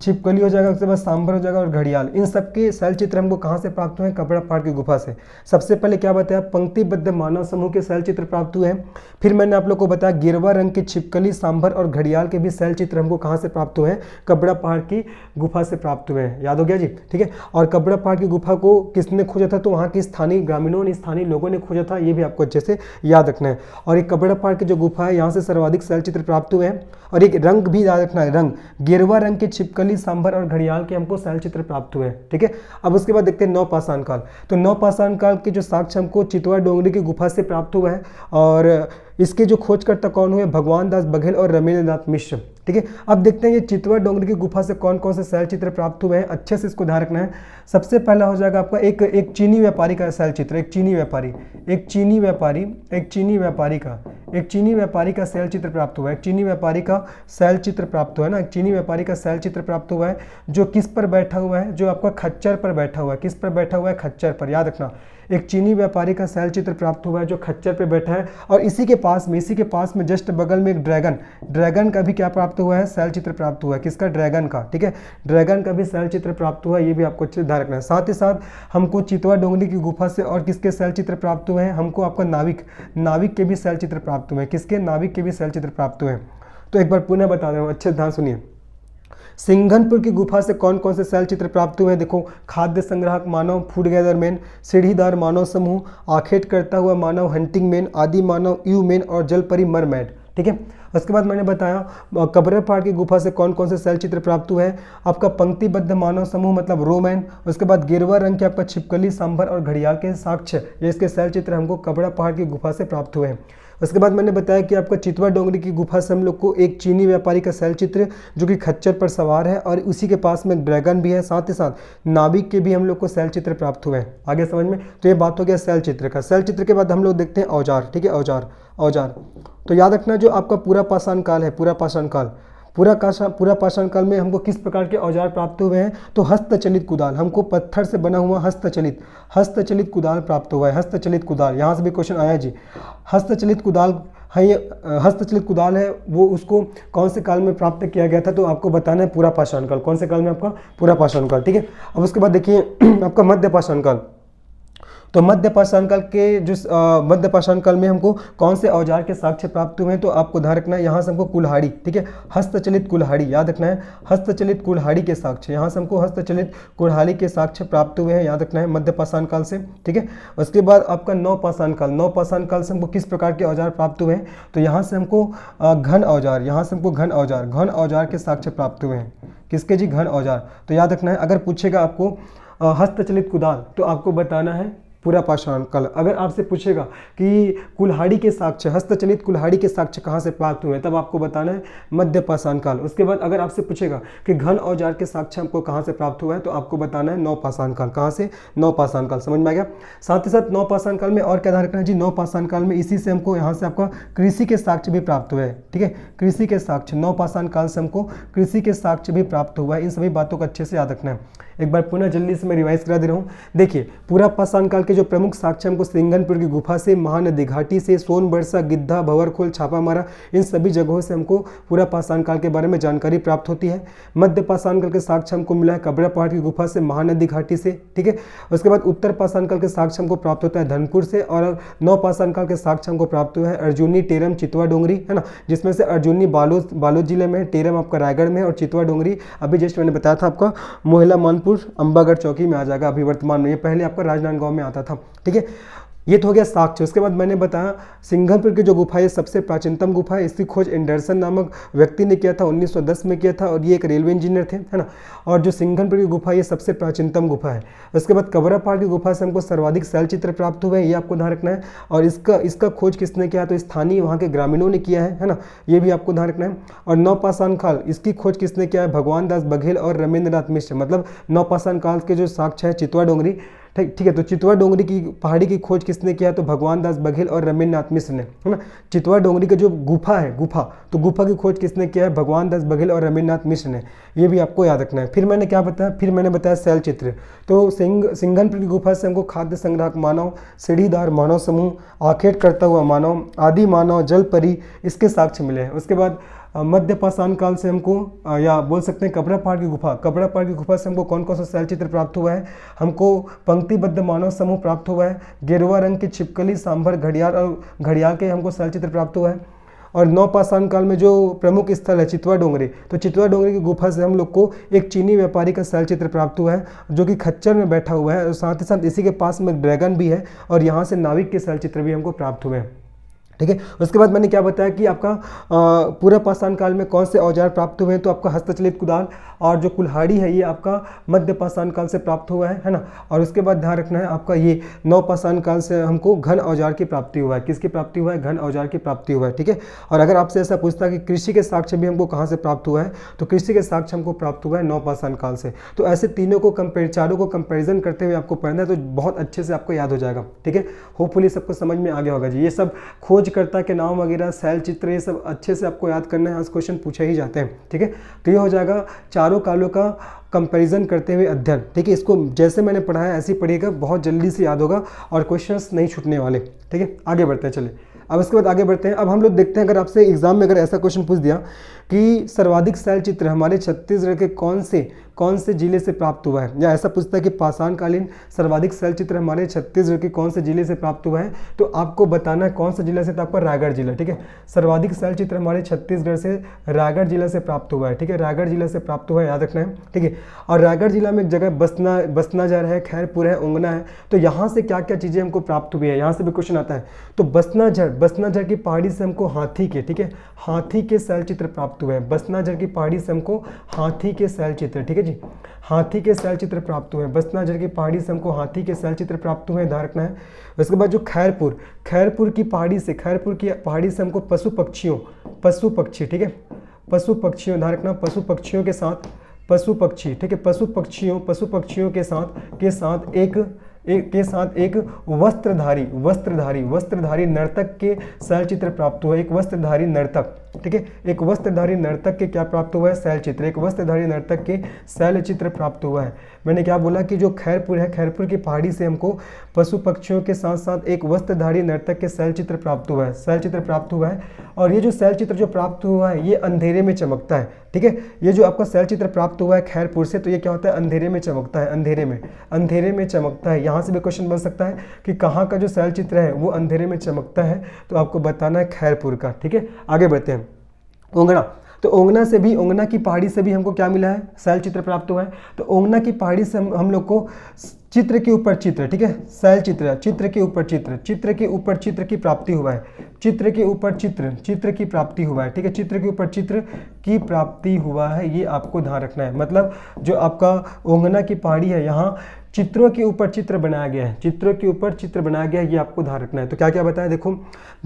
छिपकली हो जाएगा, उसके बाद सांभर हो जाएगा और घड़ियाल। इन सबके शैल चित्र हमको कहाँ से प्राप्त हुए हैं, कबरा पहाड़ की गुफा से। सबसे पहले क्या बताया, पंक्तिबद्ध मानव समूह के शैल चित्र प्राप्त हुए हैं। फिर मैंने आप लोग को बताया गेरुआ रंग के छिपकली, सांभर और घड़ियाल के भी शैल चित्र हमको कहाँ से प्राप्त हुए हैं, कबरा पहाड़ की गुफा से प्राप्त हुए हैं। याद हो गया जी, ठीक है। और कबरा पहाड़ की गुफा को किसने खोजा था, तो वहाँ के स्थानीय ग्रामीणों ने, स्थानीय लोगों ने खोजा था, ये भी आपको अच्छे से याद रखना है। और एक कबरा पहाड़ की जो गुफा है, यहाँ से सर्वाधिक शैल चित्र प्राप्त हुए हैं। और एक रंग भी याद रखना है, रंग, गेरुआ रंग के छिपकली, सांभर और घड़ियाल के हमको शैल चित्र प्राप्त हुए हैं, ठीक है। अब उसके बाद देखते हैं नवपाषाण काल। तो नवपाषाण काल के जो साक्ष्य हमको चितवा डोंगरी की गुफा से प्राप्त हुआ है, और इसके जो खोजकर्ता कौन हुए, भगवान दास बघेल और रमेंद्र नाथ मिश्र, ठीक है। अब देखते हैं ये चितवा डोंगरी की गुफा से कौन कौन से शैल चित्र प्राप्त हुए हैं, अच्छे से इसको ध्यान रखना है। सबसे पहला हो जाएगा आपका एक चीनी व्यापारी का शैल चित्र, एक चीनी व्यापारी का शैल चित्र प्राप्त हुआ है, एक चीनी व्यापारी का शैल चित्र प्राप्त हुआ है ना, एक चीनी व्यापारी का शैल चित्र प्राप्त हुआ है, जो किस पर बैठा हुआ है, जो आपका खच्चर पर बैठा हुआ है, किस पर बैठा हुआ है, खच्चर पर। याद रखना, एक चीनी व्यापारी का शैल चित्र प्राप्त हुआ है जो खच्चर पे बैठा है। और इसी के पास में जस्ट बगल में एक ड्रैगन का भी क्या प्राप्त हुआ है, शैल चित्र प्राप्त हुआ है, किसका, ड्रैगन का, ठीक है। ड्रैगन का भी शैल चित्र प्राप्त हुआ है, ये भी आपको अच्छे से ध्यान रखना है। साथ ही साथ हमको चितवा डोंगरी की गुफा से और किसके शैल चित्र प्राप्त हुए हैं, हमको आपका नाविक के भी शैल चित्र प्राप्त हुए हैं, किसके, नाविक के भी शैल चित्र प्राप्त हुए हैं। तो एक बार पुनः बता रहा हूँ, अच्छे ध्यान सुनिए। सिंघनपुर की गुफा से कौन कौन से शैल चित्र प्राप्त हुए हैं, देखो, खाद्य संग्राहक मानव, फूड गैदर मैन, सीढ़ीदार मानव समूह, आखेट करता हुआ मानव, हंटिंग मैन, आदि मानव, यू मैन और जलपरी मरमैड, ठीक है। उसके बाद मैंने बताया कबरा पहाड़ की गुफा से कौन कौन से शैल चित्र प्राप्त हुए हैं, आपका पंक्तिबद्ध मानव समूह मतलब रोमैन। उसके बाद गेरुआ रंग के आपका छिपकली, सांभर और घड़ियाल के साक्ष्य, ये इसके शैल चित्र हमको कबरा पहाड़ की गुफा से प्राप्त हुए हैं। उसके बाद मैंने बताया कि आपका चितवा डोंगरी की गुफा से हम लोग को एक चीनी व्यापारी का शैल चित्र जो कि खच्चर पर सवार है और उसी के पास में ड्रैगन भी है, साथ ही साथ नाविक के भी हम लोग को शैल चित्र प्राप्त हुए हैं। आगे समझ में, तो ये बात हो गया शैल चित्र का। शैल चित्र के बाद हम लोग देखते हैं औजार, ठीक है, औजार। तो याद रखना जो आपका पूरा पाषाण काल है, पूरा पाषाण काल में हमको किस प्रकार के औजार प्राप्त हुए हैं, तो हस्तचलित कुदाल, हमको पत्थर से बना हुआ हस्तचलित कुदाल प्राप्त हुआ है। हस्तचलित कुदाल, यहाँ से भी क्वेश्चन आया जी, हस्तचलित कुदाल है, ये हस्तचलित कुदाल है, वो उसको कौन से काल में प्राप्त किया गया था, तो आपको बताना है पूरा पाषाण काल, कौन से काल में, आपका पूरा पाषाण काल, ठीक है। अब उसके बाद देखिए आपका मध्य पाषाण काल। तो मध्य पाषाण काल के जो मध्य पाषाण काल में हमको कौन से औजार के साक्ष्य प्राप्त हुए हैं, तो आपको ध्यान रखना है, यहाँ से हमको कुल्हाड़ी, ठीक है, हस्तचलित कुल्हाड़ी, याद रखना है, हस्तचलित कुल्हाड़ी के साक्ष्य, यहाँ से हमको हस्तचलित कुल्हाड़ी के साक्ष्य प्राप्त हुए हैं, याद रखना है, मध्य पाषाण काल से, ठीक है। उसके बाद आपका नवपाषाण काल से हमको किस प्रकार के औजार प्राप्त हुए हैं, तो यहाँ से हमको घन औजार के साक्ष्य प्राप्त हुए हैं, किसके जी, घन औजार। तो याद रखना है, अगर पूछेगा आपको हस्तचलित कुदाल, तो आपको बताना है पूरा पाषाण काल। अगर आपसे पूछेगा कि कुल्हाड़ी के साक्ष्य, हस्तचलित कुल्हाड़ी के साक्ष्य कहाँ से प्राप्त हुए, तब आपको बताना है मध्य पाषाण काल। उसके बाद अगर आपसे पूछेगा कि घन औजार के साक्ष्य हमको कहाँ से प्राप्त हुआ है, तो आपको बताना है नवपाषाण काल। कहाँ से, नवपाषाण काल, समझ में आ गया। साथ ही साथ नवपाषाण काल में और क्या ध्यान रखना है जी, नवपाषाण काल में इसी से हमको यहाँ से आपका कृषि के साक्ष्य भी प्राप्त हुए हैं, ठीक है, कृषि के साक्ष्य, नवपाषाण काल से हमको कृषि के साक्ष्य भी प्राप्त हुआ है। इन सभी बातों को अच्छे से याद रखना है। एक बार पुनः जल्दी से मैं रिवाइज करा दे रहा हूँ। देखिए, पूरा पाषाण काल के जो प्रमुख साक्ष्य हमको सिंघनपुर की गुफा से, महानदी घाटी से, सोनबरसा, गिद्धा, भंवरखोल, छापामारा, इन सभी जगहों से हमको पूरा पाषाण काल के बारे में जानकारी प्राप्त होती है। मध्य पाषाण काल के साक्ष्य हमको मिला है कबरा पहाड़ की गुफा से, महानदी घाटी से, ठीक है। उसके बाद उत्तर पाषाण काल के साक्ष्य हमको प्राप्त होता है धनपुर से, और नव पाषाण काल के साक्ष्य हमको प्राप्त हुआ है अर्जुनी, टेरम, चितवा डोंगरी, है ना, जिसमें से अर्जुनी बालोद जिले में, टेरम आपका रायगढ़ में, और चितवा डोंगरी अभी जस्ट मैंने बताया था आपका मोहला मानपुर अंबागढ़ चौकी में आ जाएगा अभी वर्तमान में, ये पहले आपका राजनांदगांव में आता था, ठीक है। ये तो हो गया साक्ष्य। उसके बाद मैंने बताया सिंघनपुर की जो गुफा है सबसे प्राचीनतम गुफा है, इसकी खोज एंडरसन नामक व्यक्ति ने किया था, 1910 में किया था, और ये एक रेलवे इंजीनियर थे, है ना। और जो सिंघनपुर की गुफा ये सबसे प्राचीनतम गुफा है। उसके बाद कबरा पहाड़ की गुफा से हमको सर्वाधिक शैल चित्र प्राप्त हुए, ये आपको ध्यान रखना है। और इसका खोज किसने किया, तो स्थानीय वहाँ के ग्रामीणों ने किया है ना, ये भी आपको ध्यान रखना है। और नवपाषाण काल, इसकी खोज किसने किया है, भगवान दास बघेल और रमेंद्र नाथ मिश्र, मतलब नवपाषाण काल के जो साक्ष्य है चितवा डोंगरी, ठीक ठीक है। तो चितवा डोंगरी की पहाड़ी की खोज किसने किया? तो भगवान दास बघेल और रमेंद्रनाथ मिश्र ने, है ना। चितवा डोंगरी की जो गुफा है, तो गुफा की खोज किसने किया है? भगवान दास बघेल और रमेंद्रनाथ मिश्र ने। ये भी आपको याद रखना है। फिर मैंने क्या बताया? फिर मैंने बताया शैल चित्र। तो सिंघनपुर की गुफा से हमको खाद्य संग्राहक मानव, सीढ़ीदार मानव समूह, आखेट करता हुआ मानव, आदि मानव, जल परी, इसके साक्ष्य मिले हैं। उसके बाद मध्य पाषाण काल से हमको या बोल सकते हैं कबरा पहाड़ की गुफा से हमको कौन कौन सा शैल चित्र प्राप्त हुआ है? हमको पंक्तिबद्ध मानव समूह प्राप्त हुआ है, गेरुआ रंग की छिपकली, सांभर, घड़ियाल और घड़ियाल के हमको शैल चित्र प्राप्त हुआ है। और नवपाषाण काल में जो प्रमुख स्थल है चितवा डोंगरी, तो चितवा डोंगरी की गुफा से हम लोग को एक चीनी व्यापारी का शैल चित्र प्राप्त हुआ है जो कि खच्चर में बैठा हुआ है, और साथ ही साथ इसी के पास में एक ड्रैगन भी है, और यहाँ से नाविक के शैल चित्र भी हमको प्राप्त हुए हैं। ठीक है। उसके बाद मैंने क्या बताया कि आपका पूरा पाषाण काल में कौन से औजार प्राप्त हुए हैं? तो आपका हस्तचलित कुदाल और जो कुल्हाड़ी है ये आपका मध्य पाषाण काल से प्राप्त हुआ है ना। और उसके बाद ध्यान रखना है आपका ये नवपाषाण काल से हमको घन औजार की प्राप्ति हुआ है। किसकी प्राप्ति हुआ है? घन औजार की प्राप्ति हुआ है। ठीक है। और अगर आपसे ऐसा पूछता है कि कृषि के साक्ष्य भी हमको कहाँ से प्राप्त हुआ है, तो कृषि के साक्ष्य हमको प्राप्त हुआ है नवपाषाण काल से। तो ऐसे तीनों को चारों को कंपेरिजन करते हुए आपको पढ़ना है, तो बहुत अच्छे से आपको याद हो जाएगा। ठीक है। होपफुली सबको समझ में आ गया होगा जी। ये सब खोजकर्ता के नाम वगैरह, शैल चित्र, ये सब अच्छे से आपको याद करना है, आज क्वेश्चन पूछे ही जाते हैं। ठीक है। तो ये हो जाएगा चारों कालों का कंपैरिजन करते हुए अध्ययन। ठीक है। इसको जैसे मैंने पढ़ाया ऐसे ही पढ़िएगा, बहुत जल्दी से याद होगा और क्वेश्चंस नहीं छूटने वाले। ठीक है। आगे बढ़ते हैं, चलिए अब इसके बाद आगे बढ़ते हैं। अब हम लोग देखते हैं, अगर आपसे एग्जाम में अगर ऐसा क्वेश्चन पूछ दिया कि सर्वाधिक शैल चित्र हमारे छत्तीसगढ़ के कौन से जिले से प्राप्त हुआ है, या ऐसा पूछता है कि पाषाणकालीन सर्वाधिक शैल चित्र हमारे छत्तीसगढ़ के कौन से जिले से प्राप्त हुआ है, तो आपको बताना है कौन सा जिला से, तो आपका रायगढ़ जिला। ठीक है। सर्वाधिक शैल चित्र हमारे छत्तीसगढ़ से रायगढ़ जिला से प्राप्त हुआ है। ठीक है। रायगढ़ जिला से प्राप्त हुआ है, याद रखना है। ठीक है। और रायगढ़ जिला में एक जगह बसनाजर है, खैरपुर है, ओंगना है। तो यहाँ से क्या क्या चीज़ें हमको प्राप्त हुई है, यहाँ से भी क्वेश्चन आता है। तो बसनाजर की पहाड़ी से हमको हाथी के, ठीक है, हाथी के शैल चित्र प्राप्त हुए हैं। बसनाजर की पहाड़ी से हमको हाथी के शैल चित्र, ठीक है जी, हाथी के शैल चित्र प्राप्त हुए हैं। बसनाजर की पहाड़ी से हमको हाथी के शैल चित्र प्राप्त हुए हैं, ध्यान रखना है। उसके बाद जो खैरपुर की पहाड़ी से हमको पशु पक्षी, ठीक है, पशु पक्षियों, ध्यान रखना, पशु पक्षियों के साथ पशु पक्षी, ठीक है, पशु पक्षियों के साथ एक वस्त्रधारी नर्तक के शैल चित्र प्राप्त हुआ है। एक वस्त्रधारी नर्तक, ठीक है, एक वस्त्रधारी नर्तक के क्या प्राप्त हुआ है? शैल चित्र। एक वस्त्रधारी नर्तक के शैल चित्र प्राप्त हुआ है। मैंने क्या बोला कि जो खैरपुर है, खैरपुर की पहाड़ी से हमको पशु पक्षियों के साथ साथ एक वस्त्रधारी नर्तक के शैल चित्र प्राप्त हुआ है, शैल चित्र प्राप्त हुआ है। और ये जो शैल चित्र जो प्राप्त हुआ है ये अंधेरे में चमकता है, ठीक है। ये जो आपका शैल चित्र प्राप्त हुआ है खैरपुर से, तो ये क्या होता है? अंधेरे में चमकता है, अंधेरे में चमकता है। यहाँ से भी क्वेश्चन बन सकता है कि कहाँ का जो शैल चित्र है वो अंधेरे में चमकता है, तो आपको बताना है खैरपुर का, ठीक है। आगे बढ़ते हैं। ओंगना, तो ओंगना की पहाड़ी से भी हमको क्या मिला है? शैल चित्र प्राप्त हुआ है। तो ओंगना की पहाड़ी से हम लोग को चित्र के ऊपर चित्र, ठीक है, शैल चित्र, चित्र के ऊपर चित्र की प्राप्ति हुआ है। चित्र के ऊपर चित्र की प्राप्ति हुआ है, ठीक है, चित्र के ऊपर चित्र की प्राप्ति हुआ है, ये आपको ध्यान रखना है। मतलब जो आपका ओंगना की पहाड़ी है, यहाँ चित्रों के ऊपर चित्र बनाया गया है, चित्रों के ऊपर चित्र बनाया गया है, ये आपको ध्यान रखना है। तो क्या क्या बताया देखो,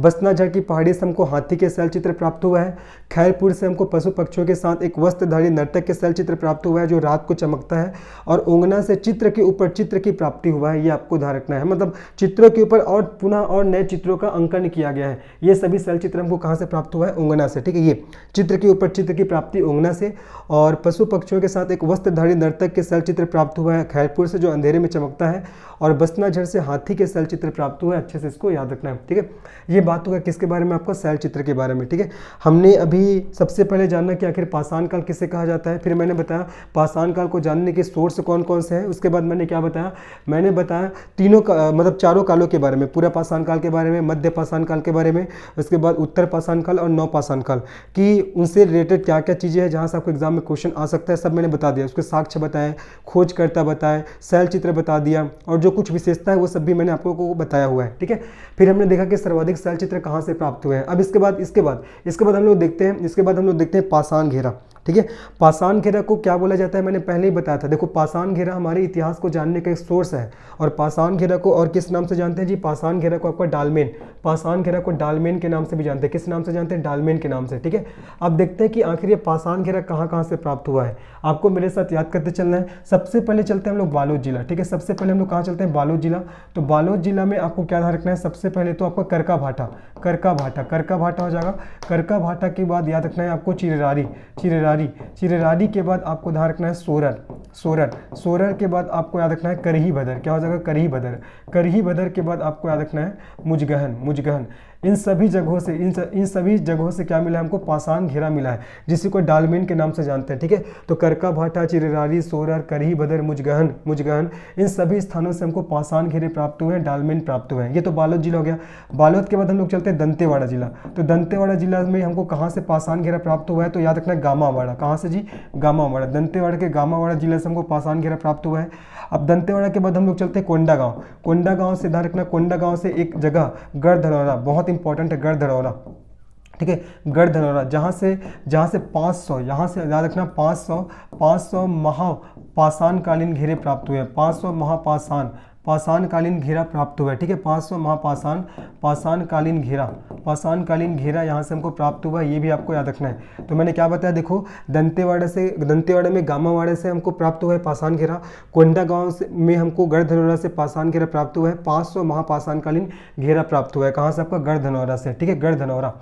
बसनाजर की पहाड़ी से हमको हाथी के शैल चित्र प्राप्त हुआ है। खैरपुर से हमको पशु पक्षियों के साथ एक वस्त्रधारी नर्तक के शैल चित्र प्राप्त हुआ है जो रात को चमकता है। और ओंगना से चित्र के ऊपर चित्र की प्राप्ति हुआ है, ये आपको ध्यान रखना है। मतलब चित्रों के ऊपर और पुनः और नए चित्रों का अंकन किया गया है। ये सभी शैल चित्र हमको कहाँ से प्राप्त हुआ है? ओंगना से, ठीक है। ये चित्र के ऊपर चित्र की प्राप्ति ओंगना से, और पशु पक्षियों के साथ एक वस्त्रधारी नर्तक के शैल चित्र प्राप्त हुआ है खैरपुर से जो अंधेरे में चमकता है, और बसनाझर से हाथी के शैल चित्र प्राप्त हुआ है। अच्छे से इसको याद रखना है, ठीक है। ये बात होगा किसके बारे में? आपको शैल चित्र के बारे में, ठीक है। हमने अभी सबसे पहले जानना कि आखिर पाषाण काल किसे कहा जाता है, फिर मैंने बताया पाषाण काल को जानने के सोर्स कौन कौन से हैं। उसके बाद मैंने क्या बताया? मैंने बताया तीनों का मतलब चारों कालों के बारे में, पूरा पाषाण काल के बारे में, मध्य पाषाण काल के बारे में, उसके बाद उत्तर पाषाण काल और नव पाषाण काल की उनसे रिलेटेड क्या क्या चीज़ें हैं जहाँ से आपको एग्जाम में क्वेश्चन आ सकता है, सब मैंने बता दिया। उसके साक्ष्य बताए, खोजकर्ता बताए, शैल चित्र बता दिया, और जो कुछ विशेषता है वो सब भी मैंने आप लोगों को बताया हुआ है, ठीक है। फिर हमने देखा कि सर्वाधिक शैल चित्र कहाँ से प्राप्त हुए हैं। अब इसके बाद हम लोग देखते हैं पाषाण घेरा, ठीक है। पाषाण घेरा को क्या बोला जाता है, मैंने पहले ही बताया था। देखो पाषाण घेरा हमारे इतिहास को जानने का एक सोर्स है। और पाषाण घेरा को और किस नाम से जानते हैं जी, पाषाण घेरा को आपका डालमेन, पाषाण घेरा को डालमेन के नाम से भी जानते हैं। किस नाम से जानते हैं, डालमेन के नाम से, ठीक है। अब देखते हैं कि आखिर ये पाषाण घेरा कहाँ से प्राप्त हुआ है। आपको मेरे साथ याद करते चलना है। सबसे पहले चलते हैं हम लोग बालोद जिला, ठीक है। सबसे पहले हम लोग कहाँ चलते हैं, बालोद जिला। तो बालोद जिला में आपको क्या ध्यान रखना है, सबसे पहले तो आपका करका भाटा, करका भाटा, करका भाटा हो जाएगा। करका भाटा के बाद याद रखना है आपको चिररारी, चिररारी, चिररारी के बाद आपको ध्यान रखना है सोरर, सोरर, सोरर के बाद आपको याद रखना है करही भदर। क्या हो जाएगा, करही भदर, करही भदर के बाद आपको याद रखना है मुजगहन, मुजगहन। इन सभी जगहों से इन सभी जगहों से क्या मिला है हमको, पाषाण घेरा मिला है, जिसी को डालमेन के नाम से जानते हैं, ठीक है। तो करका भाटा, चिररारी, सोरर, करही भदर, मुजगहन, मुजगहन, इन सभी स्थानों से हमको पाषाण घेरे प्राप्त हुए हैं, डालमेन प्राप्त हुए हैं। ये तो बालोद जिला हो गया। बालोद के बाद हम लोग चलते हैं दंतेवाड़ा जिला। तो दंतेवाड़ा जिला में हमको कहाँ से पाषाण घेरा प्राप्त हुआ है, तो याद रखना है गामावाड़ा। कहाँ से जी, गामावाड़ा। दंतेवाड़ा के गामावाड़ा जिले से हमको पाषाण घेरा प्राप्त हुआ है। अब दंतेवाड़ा के बाद हम लोग चलते हैं कोंडागांव। कोंडागांव से ध्यान रखना, कोंडागांव से एक जगह गढ़धनौरा, बहुत इंपॉर्टेंट है गढ़धनौरा, ठीक है। गढ़धनौरा जहाँ से 500, यहाँ से याद रखना 500 महापाषाणकालीन घेरे प्राप्त हुए हैं। 500 महापाषाण, पाषाणकालीन घेरा प्राप्त हुआ है, ठीक है। 500 महापाषाण, पाषाणकालीन घेरा, पाषाणकालीन घेरा यहाँ से हमको प्राप्त हुआ है, ये भी आपको याद रखना है। तो मैंने क्या बताया, देखो दंतेवाड़ा में गामावाड़ा से हमको प्राप्त हुआ है पाषाण घेरा। कोंडागांव से में हमको गढ़धनौरा से पाषाण घेरा प्राप्त हुआ है। 500 महापाषाणकालीन घेरा प्राप्त हुआ है, कहाँ से, आपका गढ़धनौरा से, ठीक है, गढ़धनौरा।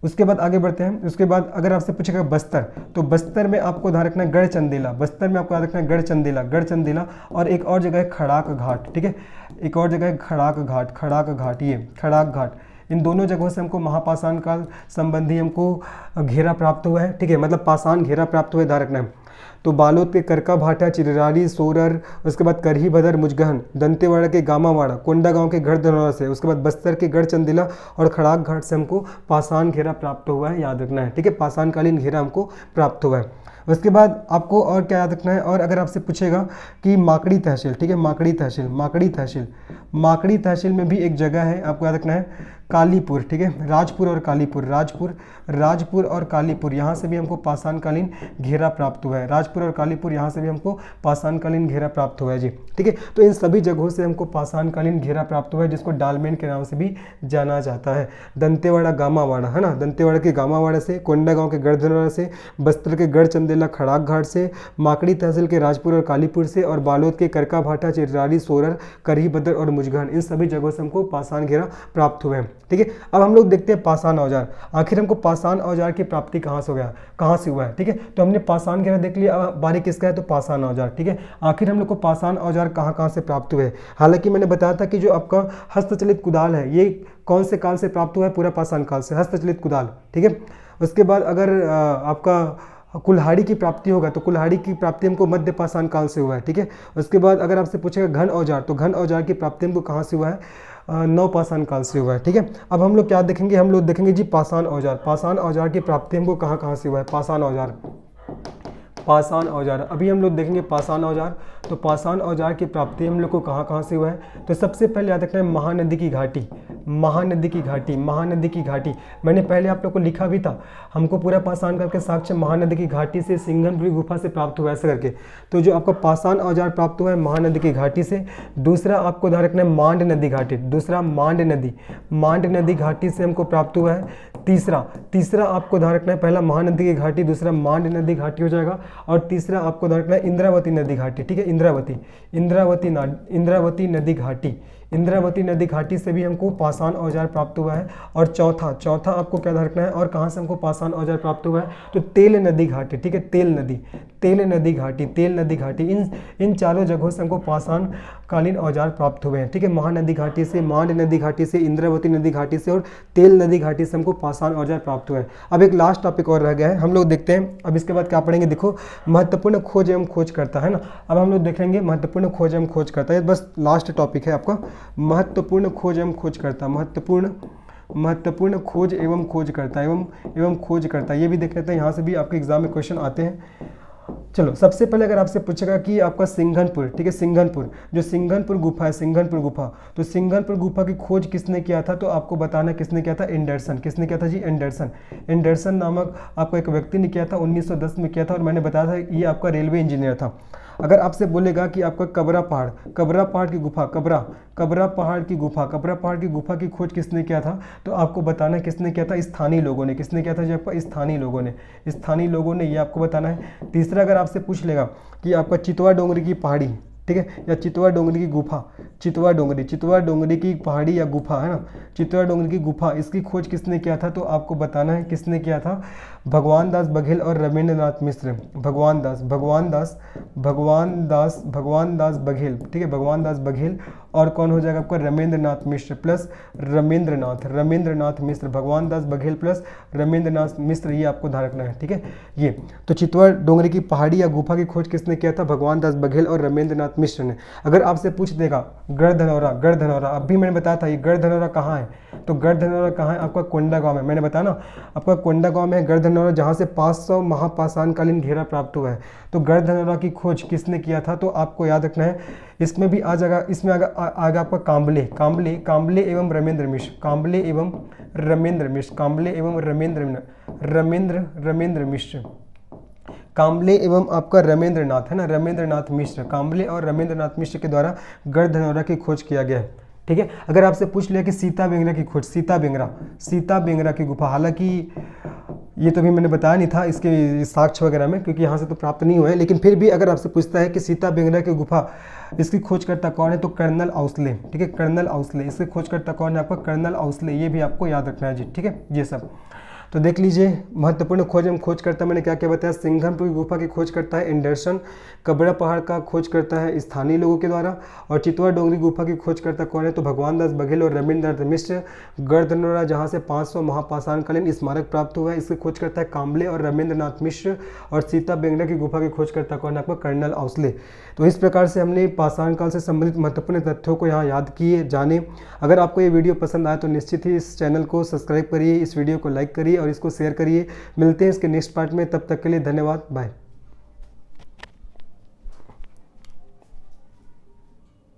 उसके बाद आगे बढ़ते हैं। उसके बाद अगर आपसे पूछेगा बस्तर, तो बस्तर में आपको ध्यान रखना है गढ़चंदेला। बस्तर में आपको याद रखना है गढ़चंदेला, गढ़चंदेला। और एक और जगह है खड़ाक घाट, ठीक है। एक और जगह है खड़ाक घाट, खड़ाक घाट, ये खड़ाक घाट। इन दोनों जगहों से हमको महापाषाण काल संबंधी हमको घेरा प्राप्त हुआ है, ठीक है, मतलब पाषाण घेरा प्राप्त हुआ है, ध्यान रखना है। तो बालोद के करका भाटा, चिररारी, सोरर, उसके बाद करही भदर, मुजगहन, दंतेवाड़ा के गामावाड़ा, कोंडागांव के गढ़धनौरा से, उसके बाद बस्तर के गढ़चंदेला और खड़ाक घाट से हमको पाषाण घेरा प्राप्त हुआ है, याद रखना है, ठीक है। पाषाणकालीन घेरा हमको प्राप्त हुआ है। उसके बाद आपको और क्या याद रखना है, और अगर आपसे पूछेगा कि माकड़ी तहसील, ठीक है, माकड़ी तहसील, माकड़ी तहसील, माकड़ी तहसील में भी एक जगह है, आपको याद रखना है कालीपुर, ठीक है। राजपुर और कालीपुर, राजपुर और कालीपुर, यहाँ से भी हमको पाषाणकालीन घेरा प्राप्त हुआ है। राजपुर और कालीपुर, यहाँ से भी हमको पाषाणकालीन घेरा प्राप्त हुआ है जी, ठीक है। तो इन सभी जगहों से हमको पाषाणकालीन घेरा प्राप्त हुआ है, जिसको डालमेन के नाम से भी जाना जाता है। दंतेवाड़ा, गामावाड़ा, है ना, दंतेवाड़ा के गामावाड़ा से, कोंडागांव के गढ़धनौरा से, बस्तर के गढ़चंदेला खड़ाक घाट से, माकड़ी तहसील के राजपुर और कालीपुर से, और बालोद के करका भाटा, चिररारी, सोरर, करही भदर और मुजगहन, इन सभी जगहों से हमको पाषाण घेरा प्राप्त हुए हैं, ठीक है। अब हम लोग देखते हैं पाषाण औजार। आखिर हमको पाषाण औजार की प्राप्ति कहाँ से हुआ है, ठीक है। तो हमने पाषाण घेरा देख लिया, बारी किसका है, तो पाषाण औजार, ठीक है। आखिर हम लोग को पाषाण औजार कहाँ से प्राप्त हुए। हालांकि मैंने बताया था कि जो आपका हस्तचलित कुदाल है, ये कौन से काल से प्राप्त हुआ है, पूरा पाषाण काल से, हस्तचलित कुदाल, ठीक है। उसके बाद अगर आपका कुल्हाड़ी की प्राप्ति होगा, तो कुल्हाड़ी की प्राप्ति हमको मध्य पाषाण काल से हुआ है, ठीक है। उसके बाद अगर आपसे पूछेगा घन औजार, तो घन औजार की प्राप्ति हमको कहाँ से हुआ है, नवपाषाण काल से हुआ है, ठीक है। अब हम लोग क्या देखेंगे, हम लोग देखेंगे जी पाषाण औजार। पाषाण औजार की प्राप्ति हमको कहाँ से हुआ है, पाषाण औजार, पाषाण औजार। अभी हम लोग देखेंगे पाषाण औजार। तो पाषाण औजार की प्राप्ति हम लोग को कहाँ से हुआ है, तो सबसे पहले याद रखना है महानदी की घाटी, महानदी की घाटी, महानदी की घाटी। मैंने पहले आप लोग को लिखा भी था, हमको पूरा पाषाण काल के साक्ष्य महानदी की घाटी से, सिंघनपुरी गुफा से प्राप्त हुआ, ऐसा करके। तो जो आपका पाषाण औजार प्राप्त हुआ है महानदी की घाटी से। दूसरा आपको ध्यान रखना है मांड नदी घाटी, दूसरा मांड नदी घाटी से हमको प्राप्त हुआ है। तीसरा आपको ध्यान रखना है, पहला महानदी की घाटी, दूसरा मांड नदी घाटी हो जाएगा, और तीसरा आपको ध्यान रखना है इंद्रावती नदी घाटी, ठीक है। इंद्रावती नदी घाटी, इंद्रावती नदी घाटी से भी हमको पाषाण औजार प्राप्त हुआ है। और चौथा आपको क्या ध्यान रखना है, और कहाँ से हमको पाषाण औजार प्राप्त हुआ है, तो तेल नदी घाटी, ठीक है, तेल नदी घाटी। इन चारों जगहों से हमको पाषाण कालीन औजार प्राप्त हुए हैं, ठीक है। महानदी घाटी से, मांड नदी घाटी से, इंद्रावती नदी घाटी से और तेल नदी घाटी से हमको पाषाण औजार प्राप्त हुए हैं। अब एक लास्ट टॉपिक और रह गया है, हम लोग देखते हैं। अब इसके बाद क्या पढ़ेंगे, देखो महत्वपूर्ण खोज एवं खोजकर्ता, है ना। अब हम लोग देखेंगे महत्वपूर्ण खोज एवं खोजकर्ता, ये बस लास्ट टॉपिक है आपका, महत्वपूर्ण खोज एवं खोजकर्ता, महत्वपूर्ण खोज एवं खोजकर्ता, एवं खोजकर्ता, ये भी देख लेते हैं, यहाँ से भी आपके एग्जाम में क्वेश्चन आते हैं। चलो सबसे पहले अगर आपसे पूछेगा कि आपका सिंघनपुर, ठीक है, सिंघनपुर, जो सिंघनपुर गुफा है, सिंघनपुर गुफा, तो सिंघनपुर गुफा की खोज किसने किया था, तो आपको बताना किसने किया था, एंडरसन। किसने किया था जी, एंडरसन। एंडरसन नामक आपको एक व्यक्ति ने किया था, 1910 में किया था, और मैंने बताया था ये आपका रेलवे इंजीनियर था। अगर आपसे बोलेगा कि आपका कबरा पहाड़, कबरा पहाड़ की गुफा, कबरा पहाड़ की गुफा, कबरा पहाड़ की गुफा की खोज किसने किया था, तो आपको बताना किसने किया था, स्थानीय लोगों ने। किसने किया था जी, आपका स्थानीय लोगों ने, स्थानीय लोगों ने, ये आपको बताना है। तीसरा अगर आपसे पूछ लेगा कि आपका चितवा डोंगरी की पहाड़ी, ठीक है, या चितवा डोंगरी की गुफा, चितवा डोंगरी की पहाड़ी या गुफा, है ना, चितवा डोंगरी की गुफा, इसकी खोज किसने किया था, तो आपको बताना है किसने किया था, भगवान दास बघेल और रविंद्रनाथ मिश्र। भगवान दास बघेल, ठीक है, भगवान दास बघेल, और कौन हो जाएगा आपका, रविंद्रनाथ मिश्र प्लस रविंद्रनाथ मिश्र, भगवान दास बघेल प्लस रविंद्रनाथ मिश्र, ये आपको ध्यान रखना है, ठीक है। ये तो चितवा डोंगरी की पहाड़ी या गुफा की खोज किसने किया था, भगवान दास बघेल और रविंद्रनाथ मिश्र ने। अगर आपसे पूछ देगा गढ़धनौरा, अभी मैंने बताया था ये गढ़धनौरा कहाँ है, तो गढ़धनौरा कहाँ है, आपका कोंडागांव में। मैंने बताया ना आपका कोंडागांव में है गढ़धनौरा, जहाँ से 500 महापाषाणकालीन घेरा प्राप्त हुआ है। तो गढ़धनौरा की खोज किसने किया था, तो आपको याद रखना है, इसमें भी आ जाएगा, इसमें आएगा आपका कांबले एवं रमेंद्र मिश्र, कांबले एवं रमेंद्र मिश्र, कांबले एवं आपका रमेंद्रनाथ, है ना, रमेंद्रनाथ मिश्र, कांबले और रमेंद्रनाथ मिश्र के द्वारा गढ़धनौरा की खोज किया गया है, ठीक है। अगर आपसे पूछ लिया कि सीता बेंगरा की खोज, सीता बेंगरा की गुफा, हालांकि ये तो भी मैंने बताया नहीं था इसके साक्ष्य वगैरह में, क्योंकि यहाँ से तो प्राप्त नहीं हुए हैं, लेकिन फिर भी अगर आपसे पूछता है कि सीता बेंगरा की गुफा, इसकी खोजकर्ता कौन है, तो कर्नल आउसले, ठीक है, कर्नल आउसले, इसकी खोजकर्ता कौन है, आपका कर्नल आउसले, ये भी आपको याद रखना है जी, ठीक है। ये सब तो देख लीजिए, महत्वपूर्ण खोज एवं खोजकर्ता मैंने क्या क्या बताया, सिंघनपुर की गुफा की खोज करता है एंडरसन, कबरा पहाड़ का खोज करता है स्थानीय लोगों के द्वारा, और चितवा डोंगरी गुफा की खोज करता कौन है, तो भगवान दास बघेल और रविंद्रनाथ मिश्र। गढ़धनौरा जहाँ से 500 महापाषाणकालीन स्मारक प्राप्त हुआ है, इसकी खोज करता है कांबले और रविंद्रनाथ मिश्र, और सीता बेंगरा की गुफा की खोज करता कौन है, आपका कर्नल आउसले। तो इस प्रकार से हमने पाषाण काल से संबंधित महत्वपूर्ण तथ्यों को यहाँ याद किए, जाने। अगर आपको ये वीडियो पसंद आए तो निश्चित ही इस चैनल को सब्सक्राइब करिए, इस वीडियो को लाइक करिए और इसको शेयर करिए। मिलते हैं इसके नेक्स्ट पार्ट में, तब तक के लिए धन्यवाद, बाय।